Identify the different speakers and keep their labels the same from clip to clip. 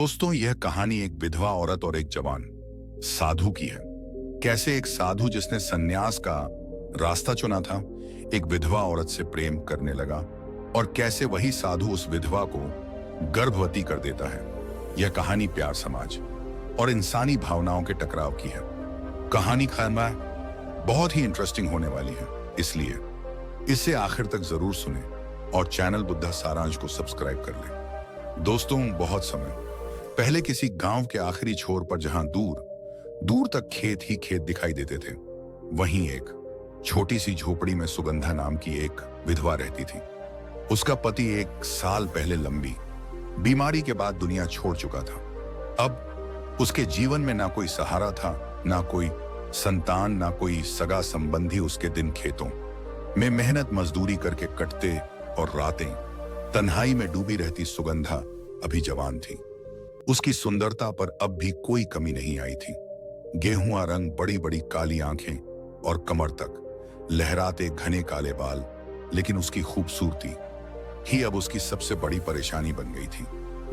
Speaker 1: दोस्तों, यह कहानी एक विधवा औरत और एक जवान साधु की है। कैसे एक साधु जिसने सन्यास का रास्ता चुना था, एक विधवा औरत से प्रेम करने लगा, और कैसे वही साधु उस विधवा को गर्भवती कर देता है। यह कहानी प्यार, समाज और इंसानी भावनाओं के टकराव की है। कहानी खाना बहुत ही इंटरेस्टिंग होने वाली है, इसलिए इसे आखिर तक जरूर सुने और चैनल बुद्धा सारांश को सब्सक्राइब कर लें। दोस्तों, बहुत समय पहले किसी गांव के आखिरी छोर पर, जहां दूर दूर तक खेत ही खेत दिखाई देते थे, वहीं एक छोटी सी झोपड़ी में सुगंधा नाम की एक विधवा रहती थी। उसका पति 1 साल पहले लंबी बीमारी के बाद दुनिया छोड़ चुका था। अब उसके जीवन में ना कोई सहारा था, ना कोई संतान, ना कोई सगा संबंधी। उसके दिन खेतों में मेहनत मजदूरी करके कटते और रातें तन्हाई में डूबी रहती सुगंधा अभी जवान थी। उसकी सुंदरता पर अब भी कोई कमी नहीं आई थी। गेहुआ रंग, बड़ी बड़ी काली आंखें और कमर तक लहराते घने काले बाल। लेकिन उसकी खूबसूरती ही अब उसकी सबसे बड़ी परेशानी बन गई थी।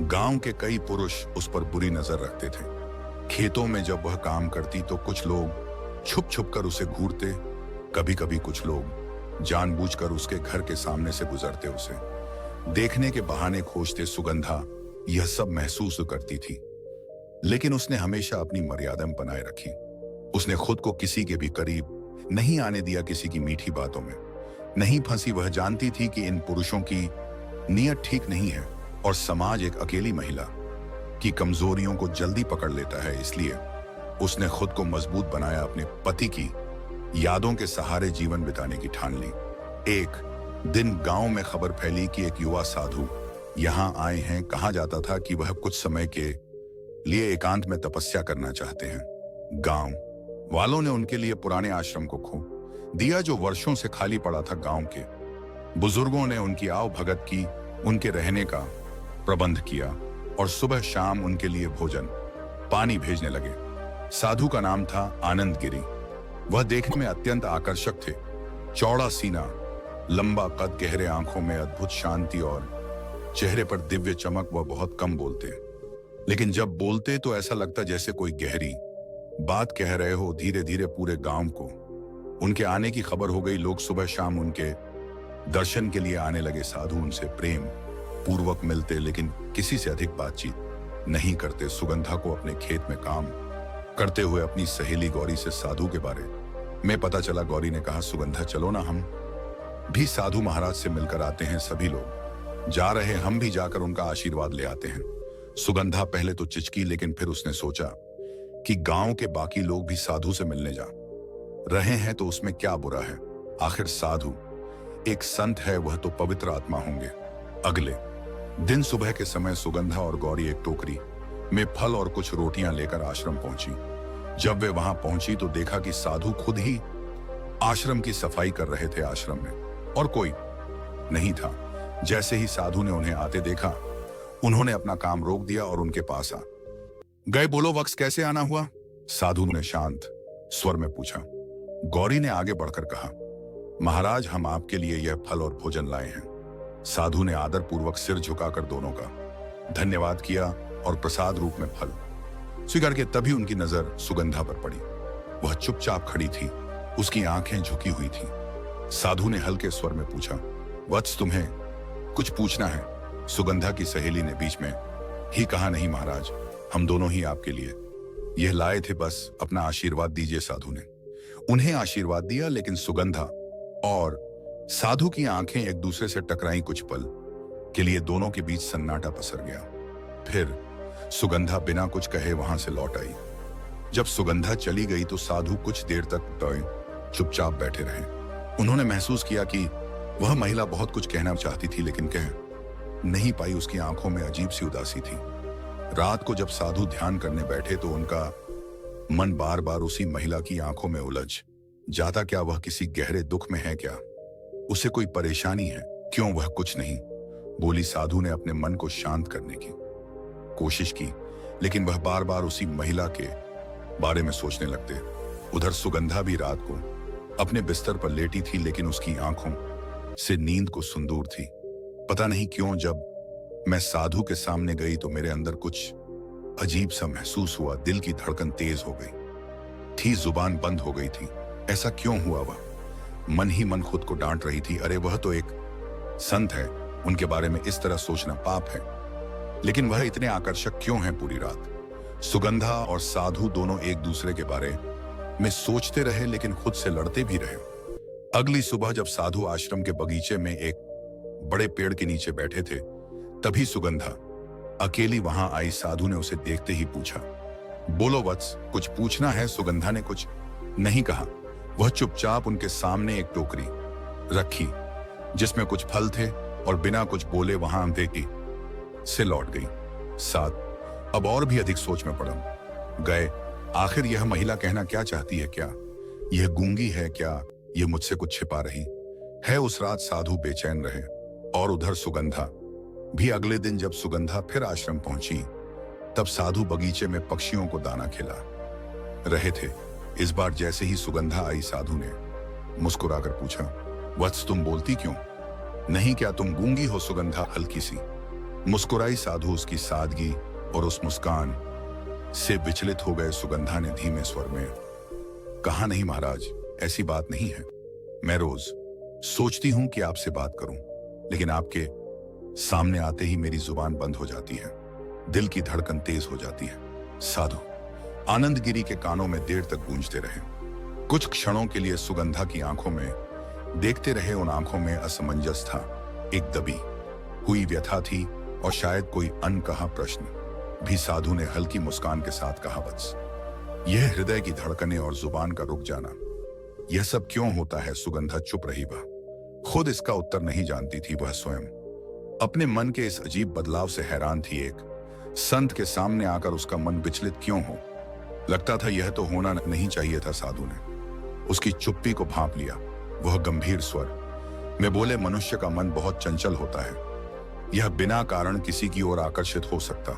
Speaker 1: गांव के कई पुरुष उस पर बुरी नजर रखते थे। खेतों में जब वह काम करती तो कुछ लोग छुप छुप कर उसे घूरते। कभी कभी कुछ लोग जानबूझकर उसके घर के सामने से गुजरते, उसे देखने के बहाने खोजते। सुगंधा यह सब महसूस करती थी, लेकिन उसने हमेशा अपनी मर्यादा बनाए रखी। उसने खुद को किसी के भी करीब नहीं आने दिया, किसी की मीठी बातों में नहीं फंसी। वह जानती थी कि इन पुरुषों की नीयत ठीक नहीं है और समाज एक अकेली महिला की कमजोरियों को जल्दी पकड़ लेता है। इसलिए उसने खुद को मजबूत बनाया, अपने पति की यादों के सहारे जीवन बिताने की ठान ली। एक दिन गांव में खबर फैली कि एक युवा साधु यहां आए हैं। कहा जाता था कि वह कुछ समय के लिए एकांत में तपस्या करना चाहते हैं। गांव वालों ने उनके लिए पुराने आश्रम को खो दिया, जो वर्षों से खाली पड़ा था। गांव के बुजुर्गों ने उनकी आव भगत की, उनके रहने का प्रबंध किया और सुबह शाम उनके लिए भोजन पानी भेजने लगे। साधु का नाम था आनंद गिरी। वह देखने में अत्यंत आकर्षक थे। चौड़ा सीना, लंबा कद, गहरे आंखों में अद्भुत शांति और चेहरे पर दिव्य चमक। वह बहुत कम बोलते, लेकिन जब बोलते तो ऐसा लगता जैसे कोई गहरी बात कह रहे हो। धीरे धीरे पूरे गांव को उनके आने की खबर हो गई। लोग सुबह शाम उनके दर्शन के लिए आने लगे। साधु उनसे प्रेम पूर्वक मिलते, लेकिन किसी से अधिक बातचीत नहीं करते। सुगंधा को अपने खेत में काम करते हुए अपनी सहेली गौरी से साधु के बारे में पता चला। गौरी ने कहा, सुगंधा चलो ना, हम भी साधु महाराज से मिलकर आते हैं। सभी लोग जा रहे, हम भी जाकर उनका आशीर्वाद ले आते हैं। सुगंधा पहले तो चिचकी, लेकिन फिर उसने सोचा कि गांव के बाकी लोग भी साधु से मिलने जा रहे हैं तो उसमें क्या बुरा है। आखिर साधु एक संत है, वह तो पवित्र आत्मा होंगे। अगले दिन सुबह के समय सुगंधा और गौरी एक टोकरी में फल और कुछ रोटियां लेकर आश्रम पहुंची। जब वे वहां पहुंची तो देखा कि साधु खुद ही आश्रम की सफाई कर रहे थे। आश्रम में और कोई नहीं था। जैसे ही साधु ने उन्हें आते देखा, उन्होंने अपना काम रोक दिया और उनके पास आ गए। बोलो वक्स, कैसे आना हुआ? साधु ने शांत स्वर में पूछा। गौरी ने आगे बढ़कर कहा, महाराज, हम आपके लिए यह फल और भोजन लाए हैं। साधु ने आदर पूर्वक सिर झुकाकर दोनों का धन्यवाद किया और प्रसाद रूप में फल स्वीकार किया। तभी उनकी नजर सुगंधा पर पड़ी। वह चुपचाप खड़ी थी, उसकी आंखें झुकी हुई थी। साधु ने हल्के स्वर में पूछा, वत्स, तुम्हें कुछ पूछना है? सुगंधा की सहेली ने बीच में ही कहा, नहीं महाराज, हम दोनों ही आपके लिए यह लाए थे, बस अपना आशीर्वाद दीजिए। साधु ने उन्हें आशीर्वाद दिया, लेकिन सुगंधा और साधु की आंखें एक दूसरे से टकराई। कुछ पल के लिए दोनों के बीच सन्नाटा पसर गया। फिर सुगंधा बिना कुछ कहे वहां से लौट आई। जब सुगंधा चली गई तो साधु कुछ देर तक चुपचाप बैठे रहे। उन्होंने महसूस किया कि वह महिला बहुत कुछ कहना चाहती थी, लेकिन कह नहीं पाई। उसकी आंखों में अजीब सी उदासी थी। रात को जब साधु ध्यान करने बैठे तो उनका मन बार बार उसी महिला की आंखों में उलझ जाता। क्या वह किसी गहरे दुख में है? क्या उसे कोई परेशानी है? क्यों वह कुछ नहीं बोली? साधु ने अपने मन को शांत करने की कोशिश की, लेकिन वह बार बार उसी महिला के बारे में सोचने लगते। उधर सुगंधा भी रात को अपने बिस्तर पर लेटी थी, लेकिन उसकी आंखों से नींद को सुंदूर थी। पता नहीं क्यों जब मैं साधु के सामने गई तो मेरे अंदर कुछ अजीब सा महसूस हुआ, दिल की धड़कन तेज हो गई थी, जुबान बंद हो गई थी। ऐसा क्यों हुआ? वह मन ही मन खुद को डांट रही थी, अरे वह तो एक संत है, उनके बारे में इस तरह सोचना पाप है। लेकिन वह इतने आकर्षक क्यों हैं? पूरी रात सुगंधा और साधु दोनों एक दूसरे के बारे में सोचते रहे, लेकिन खुद से लड़ते भी रहे। अगली सुबह जब साधु आश्रम के बगीचे में एक बड़े पेड़ के नीचे बैठे थे, तभी सुगंधा अकेली वहां आई। साधु ने उसे देखते ही पूछा, बोलो वत्स, कुछ पूछना है? सुगंधा ने कुछ नहीं कहा। वह चुपचाप उनके सामने एक टोकरी रखी जिसमें कुछ फल थे और बिना कुछ बोले वहां देखी से लौट गई। साध अब और भी अधिक सोच में पड़ गए। आखिर यह महिला कहना क्या चाहती है? क्या यह गूंगी है? क्या यह मुझसे कुछ छिपा रही है? उस रात साधु बेचैन रहे और उधर सुगंधा भी। अगले दिन जब सुगंधा फिर आश्रम पहुंची, तब साधु बगीचे में पक्षियों को दाना खिला रहे थे। इस बार जैसे ही सुगंधा आई, साधु ने मुस्कुराकर पूछा, वत्स तुम बोलती क्यों नहीं? क्या तुम गूंगी हो? सुगंधा हल्की सी मुस्कुराई। साधु उसकी सादगी और उस मुस्कान से विचलित हो गए। सुगंधा ने धीमे स्वर में कहा, नहीं महाराज, ऐसी बात नहीं है। मैं रोज सोचती हूं कि आपसे बात करूं, लेकिन आपके सामने आते ही मेरी जुबान बंद हो जाती है, दिल की धड़कन तेज हो जाती है। साधु आनंदगिरी के कानों में देर तक गूंजते रहे। कुछ क्षणों के लिए सुगंधा की आंखों में देखते रहे। उन आंखों में असमंजस था, एक दबी हुई व्यथा थी और शायद कोई अनकहा प्रश्न भी। साधु ने हल्की मुस्कान के साथ कहा, वत्स, यह हृदय की धड़कनें और जुबान का रुक जाना, यह सब क्यों होता है? सुगंधा चुप रही। वह खुद इसका उत्तर नहीं जानती थी। वह स्वयं अपने मन के इस अजीब बदलाव से हैरान थी। एक संत के सामने आकर उसका मन विचलित क्यों हो? लगता था यह तो होना नहीं चाहिए था। साधु ने उसकी चुप्पी को भांप लिया। वह गंभीर स्वर में बोले, मनुष्य का मन बहुत चंचल होता है। यह बिना कारण किसी की ओर आकर्षित हो सकता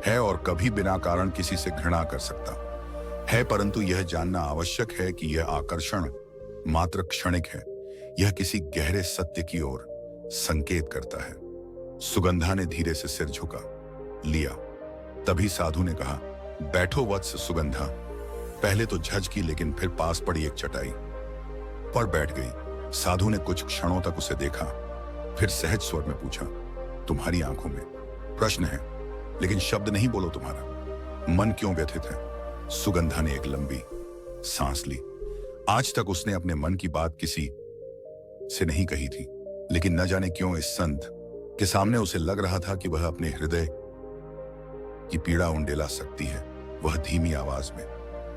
Speaker 1: है और कभी बिना कारण किसी से घृणा कर सकता है, परंतु यह जानना आवश्यक है कि यह आकर्षण मात्र क्षणिक है। यह किसी गहरे सत्य की ओर संकेत करता है। सुगंधा ने धीरे से सिर झुका लिया। तभी साधु ने कहा, बैठो वत्स। सुगंधा पहले तो झिझकी, लेकिन फिर पास पड़ी एक चटाई पर बैठ गई। साधु ने कुछ क्षणों तक उसे देखा, फिर सहज स्वर में पूछा, तुम्हारी आंखों में प्रश्न है, लेकिन शब्द नहीं बोलो। तुम्हारा मन क्यों व्यथित है? सुगंधा ने एक लंबी सांस ली। आज तक उसने अपने मन की बात किसी से नहीं कही थी, लेकिन न जाने क्यों इस संत के सामने उसे लग रहा था कि वह अपने हृदय की पीड़ा उंडेला सकती है। वह धीमी आवाज में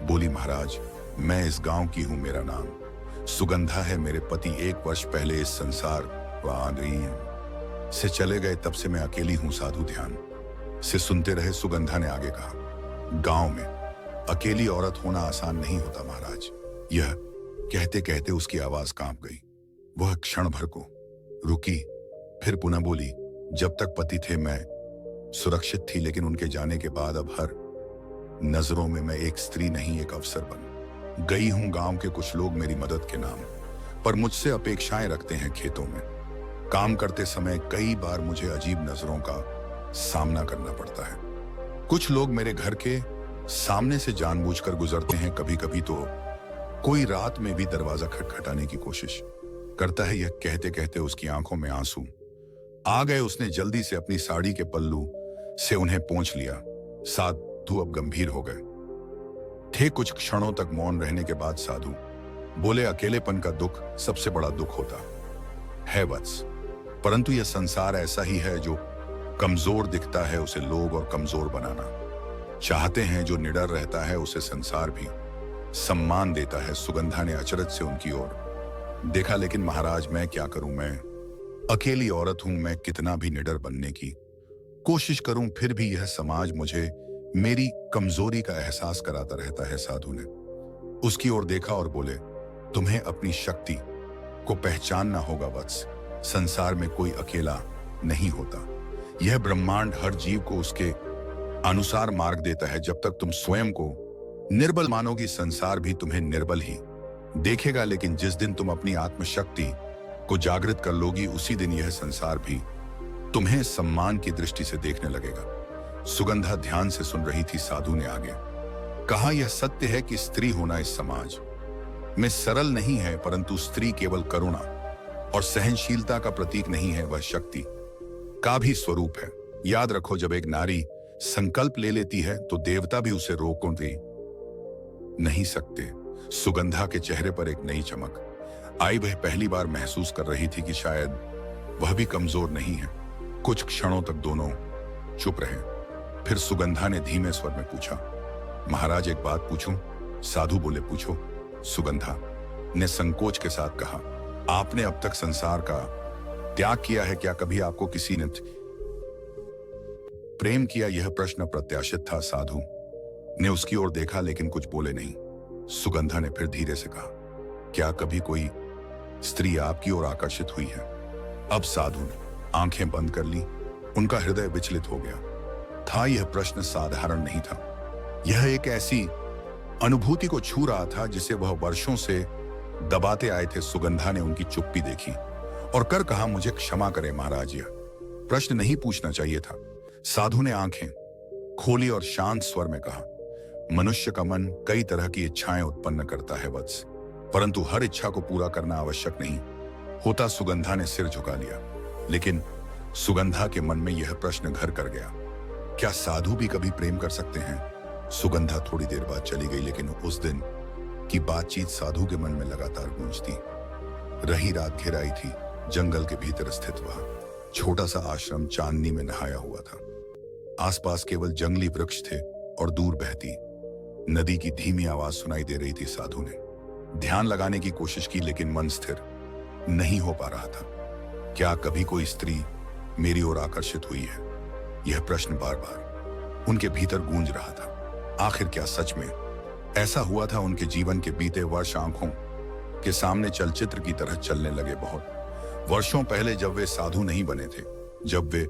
Speaker 1: बोली, महाराज, मैं इस गांव की हूं, मेरा नाम सुगंधा है। मेरे पति 1 वर्ष पहले इस संसार से चले गए, तब से मैं अकेली हूं। साधु ध्यान से सुनते रहे। सुगंधा ने आगे कहा, गांव में अकेली औरत होना आसान नहीं होता महाराज। यह कहते कहते उसकी आवाज कांप गई। वह क्षण भर को रुकी, फिर पुनः बोली, जब तक पति थे मैं सुरक्षित थी, लेकिन उनके जाने के बाद अब हर नजरों में मैं एक स्त्री नहीं, एक अफसर बन गई हूं। गांव के कुछ लोग मेरी मदद के नाम पर मुझसे अपेक्षाएं रखते हैं। खेतों में काम करते समय कई बार मुझे अजीब नजरों का सामना करना पड़ता है। कुछ लोग मेरे घर के सामने से जानबूझकर गुजरते हैं। कभी कभी तो कोई रात में भी दरवाजा खटखटाने की कोशिश करता है। यह कहते कहते उसकी आंखों में आंसू आ गए। उसने जल्दी से अपनी साड़ी के पल्लू से उन्हें पोंछ लिया। साधु अब गंभीर हो गए थे। कुछ क्षणों तक मौन रहने के बाद साधु बोले, अकेलेपन का दुख सबसे बड़ा दुख होता है वत्स, परंतु यह संसार ऐसा ही है। जो कमजोर दिखता है उसे लोग और कमजोर बनाना चाहते हैं। जो निडर रहता है उसे संसार भी सम्मान देता है। सुगंधा ने अचरज से उनकी ओर देखा, लेकिन महाराज, मैं क्या करूं? मैं अकेली औरत हूं। मैं कितना भी निडर बनने की कोशिश करूं, फिर भी यह समाज मुझे मेरी कमजोरी का एहसास कराता रहता है। साधु ने उसकी ओर देखा और बोले, तुम्हें अपनी शक्ति को पहचानना होगा वत्स। संसार में कोई अकेला नहीं होता। यह ब्रह्मांड हर जीव को उसके अनुसार मार्ग देता है। जब तक तुम स्वयं को निर्बल मानोगी, संसार भी तुम्हें निर्बल ही देखेगा। लेकिन जिस दिन तुम अपनी आत्मशक्ति को जागृत कर लोगी, उसी दिन यह संसार भी तुम्हें सम्मान की दृष्टि से देखने लगेगा। सुगंधा ध्यान से सुन रही थी। साधु ने आगे कहा, यह सत्य है कि स्त्री होना इस समाज में सरल नहीं है, परंतु स्त्री केवल करुणा और सहनशीलता का प्रतीक नहीं है, वह शक्ति का भी स्वरूप है। याद रखो, जब एक नारी संकल्प ले लेती है तो देवता भी उसे रोकते नहीं सकते। सुगंधा के चेहरे पर एक नई चमक आई। वह पहली बार महसूस कर रही थी कि शायद वह भी कमजोर नहीं है। कुछ क्षणों तक दोनों चुप रहे। फिर सुगंधा ने धीमे स्वर में पूछा, महाराज एक बात पूछूं? साधु बोले, पूछो। सुगंधा ने संकोच के साथ कहा, आपने अब तक संसार का त्याग किया है, क्या कभी आपको किसी ने प्रेम किया? यह प्रश्न प्रत्याशित था। साधु ने उसकी ओर देखा लेकिन कुछ बोले नहीं। सुगंधा ने फिर धीरे से कहा, क्या कभी कोई स्त्री आपकी ओर आकर्षित हुई है? अब साधु ने आंखें बंद कर ली। उनका हृदय विचलित हो गया था। यह प्रश्न साधारण नहीं था। यह एक ऐसी अनुभूति को छू रहा था जिसे वह वर्षों से दबाते आए थे। सुगंधा ने उनकी चुप्पी देखी और कर कहा, मुझे क्षमा करें महाराज, यह प्रश्न नहीं पूछना चाहिए था। साधु ने आंखें खोली और शांत स्वर में कहा, मनुष्य का मन कई तरह की इच्छाएं उत्पन्न करता है वत्स, परंतु हर इच्छा को पूरा करना आवश्यक नहीं होता। सुगंधा ने सिर झुका लिया, लेकिन सुगंधा के मन में यह प्रश्न घर कर गया, क्या साधु भी कभी प्रेम कर सकते हैं? सुगंधा थोड़ी देर बाद चली गई, लेकिन उस दिन की बातचीत साधु के मन में लगातार गूंजती रही। रात घिर आई थी। जंगल के भीतर स्थित वह छोटा सा आश्रम चांदनी में नहाया हुआ था। आसपास केवल जंगली वृक्ष थे और दूर बहती नदी की धीमी आवाज सुनाई दे रही थी। साधु ने ध्यान लगाने की कोशिश की, लेकिन मन स्थिर नहीं हो पा रहा था। क्या कभी कोई स्त्री मेरी ओर आकर्षित हुई है? यह प्रश्न बार बार उनके भीतर गूंज रहा था। आखिर क्या सच में ऐसा हुआ था? उनके जीवन के बीते वर्ष आंखों के सामने चलचित्र की तरह चलने लगे। बहुत वर्षों पहले जब वे साधु नहीं बने थे, जब वे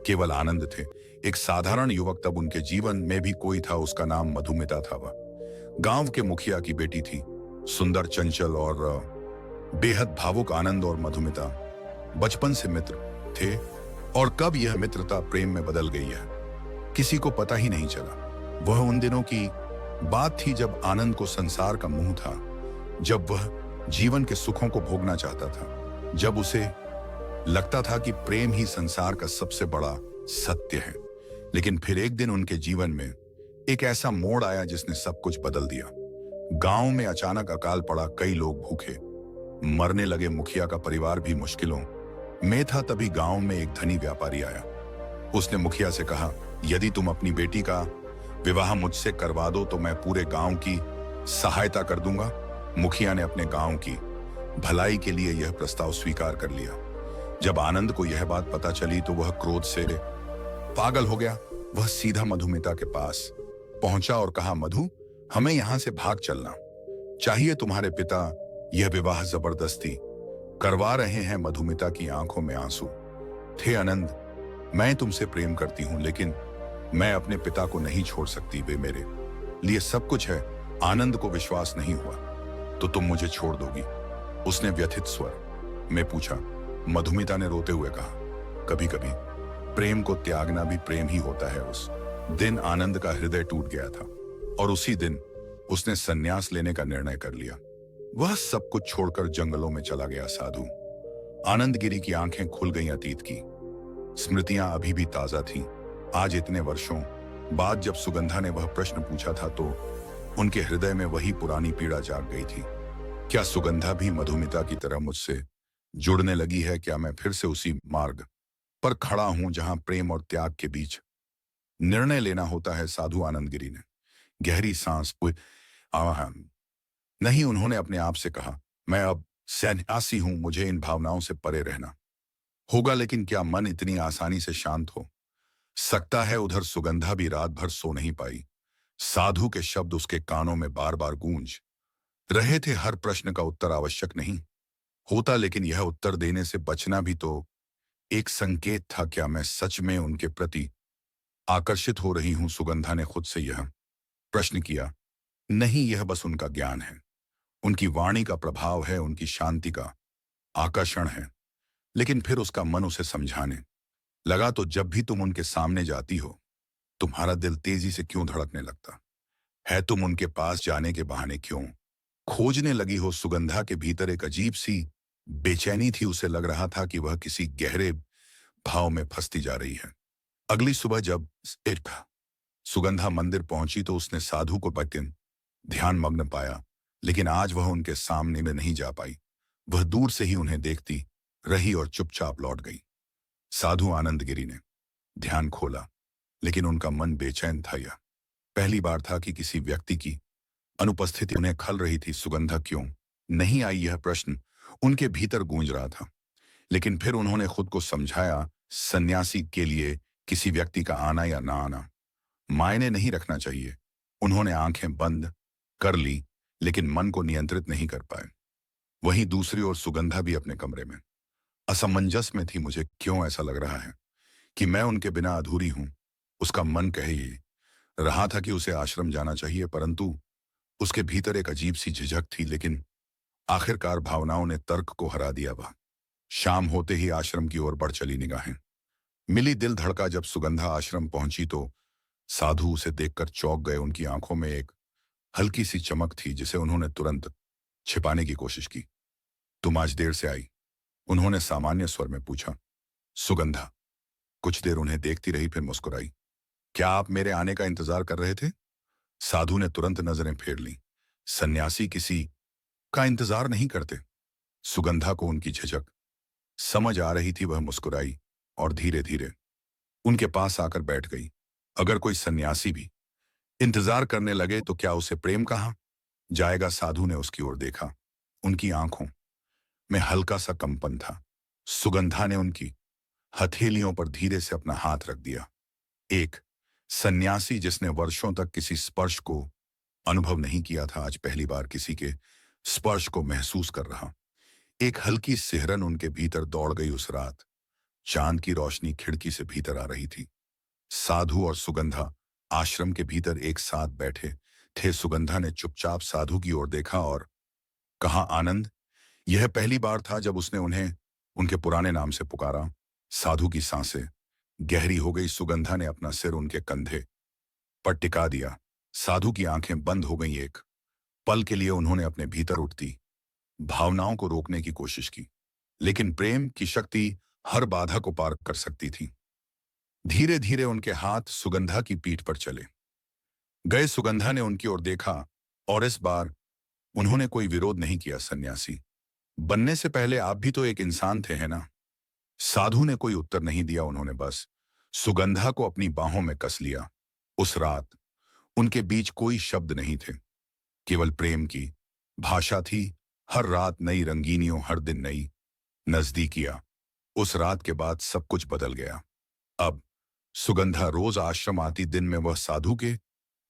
Speaker 1: केवल आनंद थे, एक साधारण युवक, तब उनके जीवन में भी कोई था। उसका नाम मधुमिता था। वह गांव के मुखिया की बेटी थी। सुंदर, चंचल और बेहद भावुक आनंद और मधुमिता बचपन से मित्र थे, और कब यह मित्रता प्रेम में बदल गई है किसी को पता ही नहीं चला। वह उन दिनों की बात थी जब आनंद को संसार का मोह था, जब वह जीवन के सुखों को भोगना चाहता था, जब उसे लगता था कि प्रेम ही संसार का सबसे बड़ा सत्य है। लेकिन फिर एक दिन उनके जीवन में एक ऐसा मोड़ आया जिसने सब कुछ बदल दिया। गांव में अचानक अकाल पड़ा। कई लोग भूखे मरने लगे। मुखिया का परिवार भी मुश्किलों में था। तभी गांव में एक धनी व्यापारी आया। उसने मुखिया से कहा, यदि तुम अपनी बेटी का विवाह मुझसे करवा दो तो मैं पूरे गांव की सहायता कर दूंगा। मुखिया ने अपने गांव की भलाई के लिए यह प्रस्ताव स्वीकार कर लिया। जब आनंद को यह बात पता चली तो वह क्रोध से पागल हो गया। वह सीधा मधुमिता के पास पहुंचा और कहा, मधु, हमें यहां से भाग चलना चाहिए। तुम्हारे पिता यह विवाह जबरदस्ती करवा रहे हैं। मधुमिता की आंखों में आंसू थे। आनंद, मैं तुमसे प्रेम करती हूं, लेकिन मैं अपने पिता को नहीं छोड़ सकती। वे मेरे लिए सब कुछ है। आनंद को विश्वास नहीं हुआ, तो तुम मुझे छोड़ दोगी? उसने व्यथित स्वर में पूछा। मधुमिता ने रोते हुए कहा, कभी कभी प्रेम को त्यागना भी प्रेम ही होता है। उस दिन आनंद का हृदय टूट गया था और उसी दिन उसने संन्यास लेने का निर्णय कर लिया। वह सब कुछ छोड़कर जंगलों में चला गया। साधु आनंदगिरी की आंखें खुल गईं। अतीत की स्मृतियां अभी भी ताजा थीं। आज इतने वर्षों बाद जब सुगंधा ने वह प्रश्न पूछा था तो उनके हृदय में वही पुरानी पीड़ा जाग गई थी। क्या सुगंधा भी मधुमिता की तरह मुझसे जुड़ने लगी है? क्या मैं फिर से उसी मार्ग पर खड़ा हूं जहां प्रेम और त्याग के बीच निर्णय लेना होता है? साधु आनंदगिरी ने गहरी सांस नहीं, उन्होंने अपने आप से कहा, मैं अब सन्यासी हूं। मुझे इन भावनाओं से परे रहना होगा। लेकिन क्या मन इतनी आसानी से शांत हो सकता है? उधर सुगंधा भी रात भर सो नहीं पाई। साधु के शब्द उसके कानों में बार बार गूंज रहे थे। हर प्रश्न का उत्तर आवश्यक नहीं होता, लेकिन यह उत्तर देने से बचना भी तो एक संकेत था। क्या मैं सच में उनके प्रति आकर्षित हो रही हूं? सुगंधा ने खुद से यह प्रश्न किया। नहीं, यह बस उनका ज्ञान है, उनकी वाणी का प्रभाव है, उनकी शांति का आकर्षण है। लेकिन फिर उसका मन उसे समझाने लगा, तो जब भी तुम उनके सामने जाती हो तुम्हारा दिल तेजी से क्यों धड़कने लगता है? तुम उनके पास जाने के बहाने क्यों खोजने लगी हो? सुगंधा के भीतर एक अजीब सी बेचैनी थी। उसे लग रहा था कि वह किसी गहरे भाव में फंसती जा रही है। अगली सुबह जब एक सुगंधा मंदिर पहुंची तो उसने साधु को बतिन ध्यान मग्न पाया, लेकिन आज वह उनके सामने में नहीं जा पाई। वह दूर से ही उन्हें देखती रही और चुपचाप लौट गई। साधु आनंदगिरी ने ध्यान खोला, लेकिन उनका मन बेचैन था। यह पहली बार था कि किसी व्यक्ति की अनुपस्थिति उन्हें खल रही थी। सुगंधा क्यों नहीं आई, यह प्रश्न उनके भीतर गूंज रहा था। लेकिन फिर उन्होंने खुद को समझाया, सन्यासी के लिए किसी व्यक्ति का आना या ना आना मायने नहीं रखना चाहिए। उन्होंने आंखें बंद कर ली, लेकिन मन को नियंत्रित नहीं कर पाए। वहीं दूसरी ओर सुगंधा भी अपने कमरे में असमंजस में थी। मुझे क्यों ऐसा लग रहा है कि मैं उनके बिना अधूरी हूं? उसका मन कह ही रहा था कि उसे आश्रम जाना चाहिए, परंतु उसके भीतर एक अजीब सी झिझक थी। लेकिन आखिरकार भावनाओं ने तर्क को हरा दिया। वह शाम होते ही आश्रम की ओर बढ़ चली। निगाहें मिली, दिल धड़का। जब सुगंधा आश्रम पहुंची तो साधु उसे देखकर चौंक गए। उनकी आंखों में एक हल्की सी चमक थी जिसे उन्होंने तुरंत छिपाने की कोशिश की। तुम आज देर से आई? उन्होंने सामान्य स्वर में पूछा। सुगंधा कुछ देर उन्हें देखती रही, फिर मुस्कुराई। क्या आप मेरे आने का इंतजार कर रहे थे? साधु ने तुरंत नजरें फेर ली। सन्यासी किसी का इंतजार नहीं करते। सुगंधा को उनकी झिझक समझ आ रही थी। वह मुस्कुराई और धीरे धीरे उनके पास आकर बैठ गई। अगर कोई सन्यासी भी इंतजार करने लगे तो क्या उसे प्रेम कहा जाएगा? साधु ने उसकी ओर देखा। उनकी आंखों में हल्का सा कंपन था। सुगंधा ने उनकी हथेलियों पर धीरे से अपना हाथ रख दिया। एक सन्यासी जिसने वर्षों तक किसी स्पर्श को अनुभव नहीं किया था, आज पहली बार किसी के स्पर्श को महसूस कर रहा। एक हल्की सिहरन उनके भीतर दौड़ गई। उस रात चांद की रोशनी खिड़की से भीतर आ रही थी। साधु और सुगंधा आश्रम के भीतर एक साथ बैठे थे। सुगंधा ने चुपचाप साधु की ओर देखा और कहा, आनंद। यह पहली बार था जब उसने उन्हें उनके पुराने नाम से पुकारा। साधु की सांसें गहरी हो गई। सुगंधा ने अपना सिर उनके कंधे पर टिका दिया। साधु की आंखें बंद हो गईं। एक पल के लिए उन्होंने अपने भीतर उठती भावनाओं को रोकने की कोशिश की, लेकिन प्रेम की शक्ति हर बाधा को पार कर सकती थी। धीरे धीरे उनके हाथ सुगंधा की पीठ पर चले गए। सुगंधा ने उनकी ओर देखा और इस बार उन्होंने कोई विरोध नहीं किया। सन्यासी बनने से पहले आप भी तो एक इंसान थे, है ना? साधु ने कोई उत्तर नहीं दिया। उन्होंने बस सुगंधा को अपनी बाहों में कस लिया। उस रात उनके बीच कोई शब्द नहीं थे, केवल प्रेम की भाषा थी। हर रात नई रंगीनियों, हर दिन नई नजदीकियां। उस रात के बाद सब कुछ बदल गया। अब सुगंधा रोज आश्रम आती। दिन में वह साधु के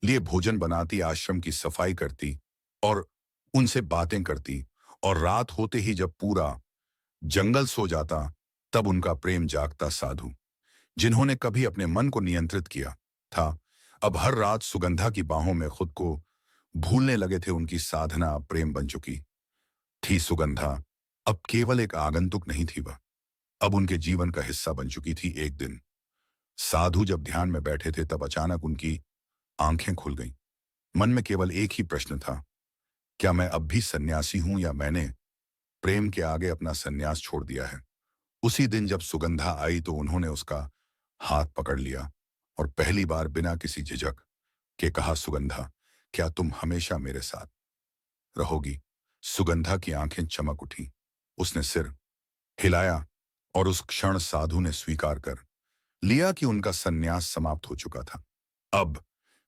Speaker 1: लिए भोजन बनाती, आश्रम की सफाई करती और उनसे बातें करती। और रात होते ही जब पूरा जंगल सो जाता, तब उनका प्रेम जागता। साधु जिन्होंने कभी अपने मन को नियंत्रित किया था, अब हर रात सुगंधा की बाहों में खुद को भूलने लगे थे। उनकी साधना अब प्रेम बन चुकी थी। सुगंधा अब केवल एक आगंतुक नहीं थी, वह अब उनके जीवन का हिस्सा बन चुकी थी। एक दिन साधु जब ध्यान में बैठे थे, तब अचानक उनकी आंखें खुल गईं। मन में केवल एक ही प्रश्न था, क्या मैं अब भी सन्यासी हूं या मैंने प्रेम के आगे अपना सन्यास छोड़ दिया है? उसी दिन जब सुगंधा आई तो उन्होंने उसका हाथ पकड़ लिया और पहली बार बिना किसी झिझक के कहा, सुगंधा, क्या तुम हमेशा मेरे साथ रहोगी? सुगंधा की आंखें चमक उठी। उसने सिर हिलाया और उस क्षण साधु ने स्वीकार कर लिया कि उनका सन्यास समाप्त हो चुका था। अब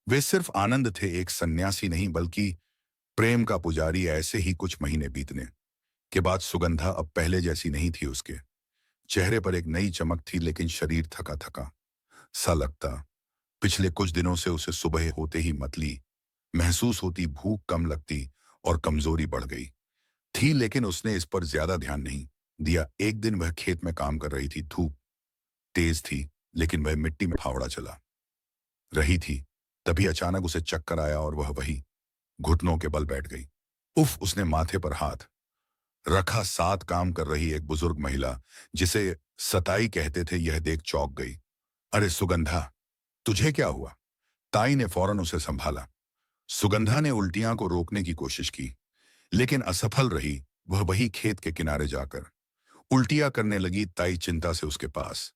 Speaker 1: वे सिर्फ आनंद थे, एक सन्यासी नहीं बल्कि प्रेम का पुजारी। ऐसे ही कुछ महीने बीतने के बाद सुगंधा अब पहले जैसी नहीं थी। उसके चेहरे पर एक नई चमक थी, लेकिन शरीर थका थका सा लगता। पिछले कुछ दिनों से उसे सुबह होते ही मतली महसूस होती, भूख कम लगती और कमजोरी बढ़ गई थी, लेकिन उसने इस पर ज्यादा ध्यान नहीं दिया। एक दिन वह खेत में काम कर रही थी। धूप तेज थी, लेकिन वह मिट्टी में फावड़ा चला रही थी। तभी अचानक उसे चक्कर आया और वह वही घुटनों के बल बैठ गई। उफ! उसने माथे पर हाथ रखा। साथ काम कर रही एक बुजुर्ग महिला, जिसे सताई कहते थे, यह देख चौंक गई। अरे सुगंधा, तुझे क्या हुआ? ताई ने फौरन उसे संभाला। सुगंधा ने उल्टियां को रोकने की कोशिश की, लेकिन असफल रही। वह वही खेत के किनारे जाकर उल्टियां करने लगी। ताई चिंता से उसके पास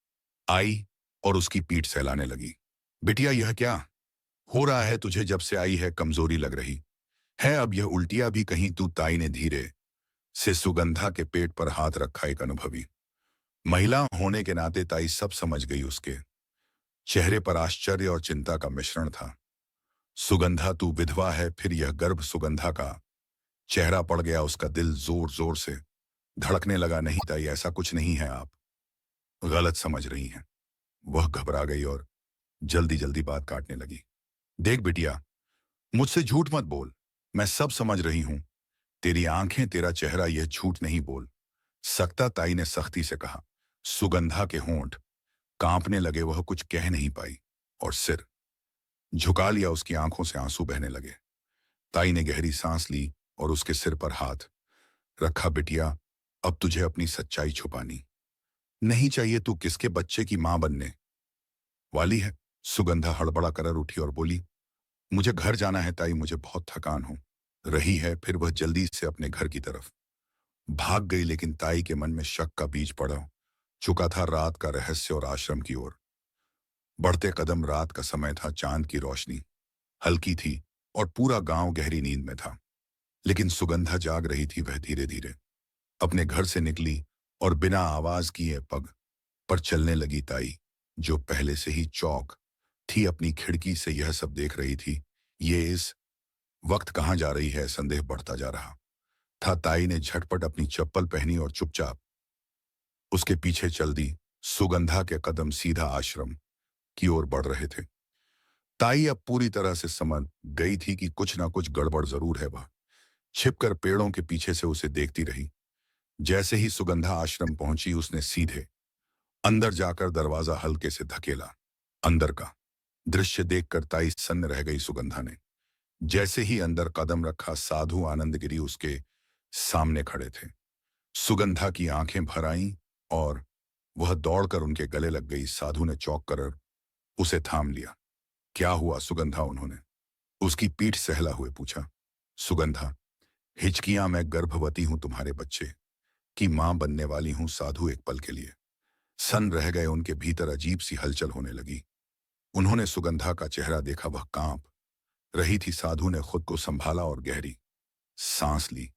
Speaker 1: आई और उसकी पीठ सहलाने लगी। बिटिया, यह क्या हो रहा है तुझे? जब से आई है कमजोरी लग रही है, अब यह उल्टियां भी कहीं? तू ताई ने धीरे से सुगंधा के पेट पर हाथ रखा। एक अनुभवी महिला होने के नाते ताई सब समझ गई। उसके चेहरे पर आश्चर्य और चिंता का मिश्रण था। सुगंधा, तू विधवा है? फिर यह गर्भ? सुगंधा का चेहरा पड़ गया। उसका दिल जोर जोर से धड़कने लगा। नहीं ताई, ऐसा कुछ नहीं है, आप गलत समझ रही हैं। वह घबरा गई और जल्दी जल्दी बात काटने लगी। देख बिटिया, मुझसे झूठ मत बोल। मैं सब समझ रही हूं। तेरी आंखें, तेरा चेहरा, यह झूठ नहीं बोल सकता। ताई ने सख्ती से कहा। सुगंधा के होंठ कांपने लगे। वह कुछ कह नहीं पाई और सिर झुका लिया। उसकी आंखों से आंसू बहने लगे। ताई ने गहरी सांस ली और उसके सिर पर हाथ रखा। बिटिया, अब तुझे अपनी सच्चाई छुपानी नहीं चाहिए। तू किसके बच्चे की मां बनने वाली है? सुगंधा हड़बड़ा कर उठी और बोली, मुझे घर जाना है ताई, मुझे बहुत थकान हो रही है। फिर वह जल्दी से अपने घर की तरफ भाग गई, लेकिन ताई के मन में शक का बीज पड़ा चुका था। रात का रहस्य और आश्रम की ओर बढ़ते कदम। रात का समय था, चांद की रोशनी हल्की थी और पूरा गांव गहरी नींद में था। लेकिन सुगंधा जाग रही थी। वह धीरे धीरे अपने घर से निकली और बिना आवाज किए पग पर चलने लगी। ताई, जो पहले से ही चौक थी, अपनी खिड़की से यह सब देख रही थी। ये इस वक्त कहाँ जा रही है? संदेह बढ़ता जा रहा था। ताई ने झटपट अपनी चप्पल पहनी और चुपचाप उसके पीछे चल दी। सुगंधा के कदम सीधा आश्रम की ओर बढ़ रहे थे। ताई अब पूरी तरह से समझ गई थी कि कुछ ना कुछ गड़बड़ जरूर है। वह छिपकर पेड़ों के पीछे से उसे देखती रही। जैसे ही सुगंधा आश्रम पहुंची, उसने सीधे अंदर जाकर दरवाजा हल्के से धकेला। अंदर का दृश्य देखकर ताई सन्न रह गई। सुगंधा ने जैसे ही अंदर कदम रखा, साधु आनंदगिरी उसके सामने खड़े थे। सुगंधा की आंखें भर आईं और वह दौड़कर उनके गले लग गई। साधु ने चौंक कर उसे थाम लिया। क्या हुआ सुगंधा? उन्होंने उसकी पीठ सहला हुए पूछा। सुगंधा, हिचकियां, मैं गर्भवती हूं, तुम्हारे बच्चे की मां बनने वाली हूं। साधु एक पल के लिए सन रह गए। उनके भीतर अजीब सी हलचल होने लगी। उन्होंने सुगंधा का चेहरा देखा। वह कांप रही थी। साधु ने खुद को संभाला और गहरी सांस ली।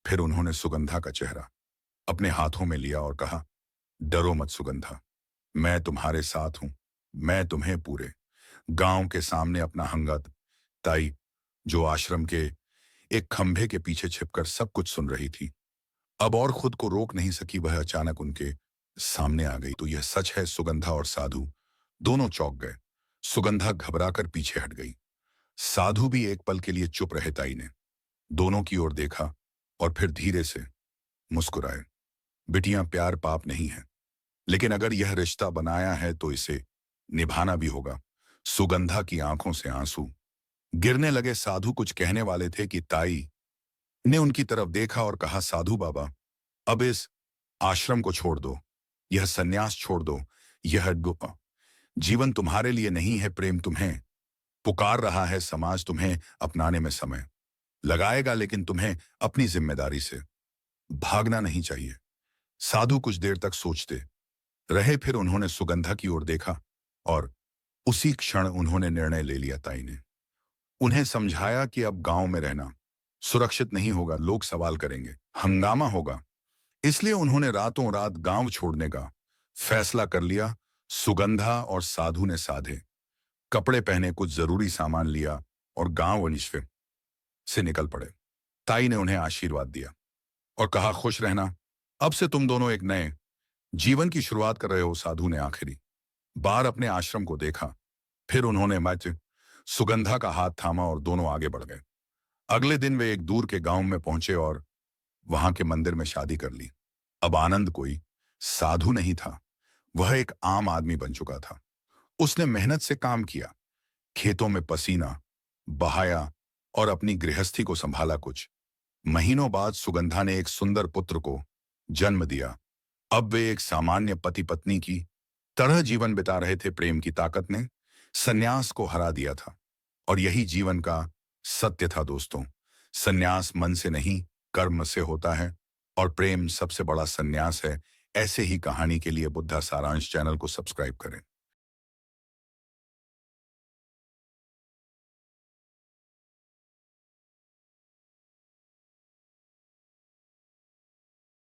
Speaker 1: फिर उन्होंने सुगंधा का चेहरा अपने हाथों में लिया और कहा, डरो मत सुगंधा, मैं तुम्हारे साथ हूं। मैं तुम्हें पूरे गांव के सामने अपना हंगत। ताई, जो आश्रम के एक खंभे के पीछे छिपकर सब कुछ सुन रही थी, अब और खुद को रोक नहीं सकी। वह अचानक उनके सामने आ गई। तो यह सच है? सुगंधा और साधु दोनों चौंक गए। सुगंधा घबराकर पीछे हट गई। साधु भी एक पल के लिए चुप रहे। ताई ने दोनों की ओर देखा और फिर धीरे से मुस्कुराए। बिटियां, प्यार पाप नहीं है, लेकिन अगर यह रिश्ता बनाया है तो इसे निभाना भी होगा। सुगंधा की आंखों से आंसू गिरने लगे। साधु कुछ कहने वाले थे कि ताई ने उनकी तरफ देखा और कहा, साधु बाबा, अब इस आश्रम को छोड़ दो, यह सन्यास छोड़ दो। यह जीवन तुम्हारे लिए नहीं है। प्रेम तुम्हें पुकार रहा है। समाज तुम्हें अपनाने में समय लगाएगा, लेकिन तुम्हें अपनी जिम्मेदारी से भागना नहीं चाहिए। साधु कुछ देर तक सोचते रहे। फिर उन्होंने सुगंधा की ओर देखा और उसी क्षण उन्होंने निर्णय ले लिया। ताई ने उन्हें समझाया कि अब गांव में रहना सुरक्षित नहीं होगा। लोग सवाल करेंगे, हंगामा होगा। इसलिए उन्होंने रातों रात गांव छोड़ने का फैसला कर लिया। सुगंधा और साधु ने साधे कपड़े पहने, कुछ जरूरी सामान लिया और गांव वनिश्वे से निकल पड़े। ताई ने उन्हें आशीर्वाद दिया और कहा, खुश रहना, अब से तुम दोनों एक नए जीवन की शुरुआत कर रहे हो। साधु ने आखिरी बार अपने आश्रम को देखा। फिर उन्होंने मैच सुगंधा का हाथ थामा और दोनों आगे बढ़ गए। अगले दिन वे एक दूर के गांव में पहुंचे और वहां के मंदिर में शादी कर ली। अब आनंद कोई साधु नहीं था, वह एक आम आदमी बन चुका था। उसने मेहनत से काम किया, खेतों में पसीना बहाया और अपनी गृहस्थी को संभाला। कुछ महीनों बाद सुगंधा ने एक सुंदर पुत्र को जन्म दिया। अब वे एक सामान्य पति पत्नी की तरह जीवन बिता रहे थे। प्रेम की ताकत ने सन्यास को हरा दिया था। और यही जीवन का सत्य था दोस्तों। सन्यास मन से नहीं, कर्म से होता है। और प्रेम सबसे बड़ा सन्यास है। ऐसे ही कहानी के लिए बुद्धा सारांश चैनल को सब्सक्राइब करें।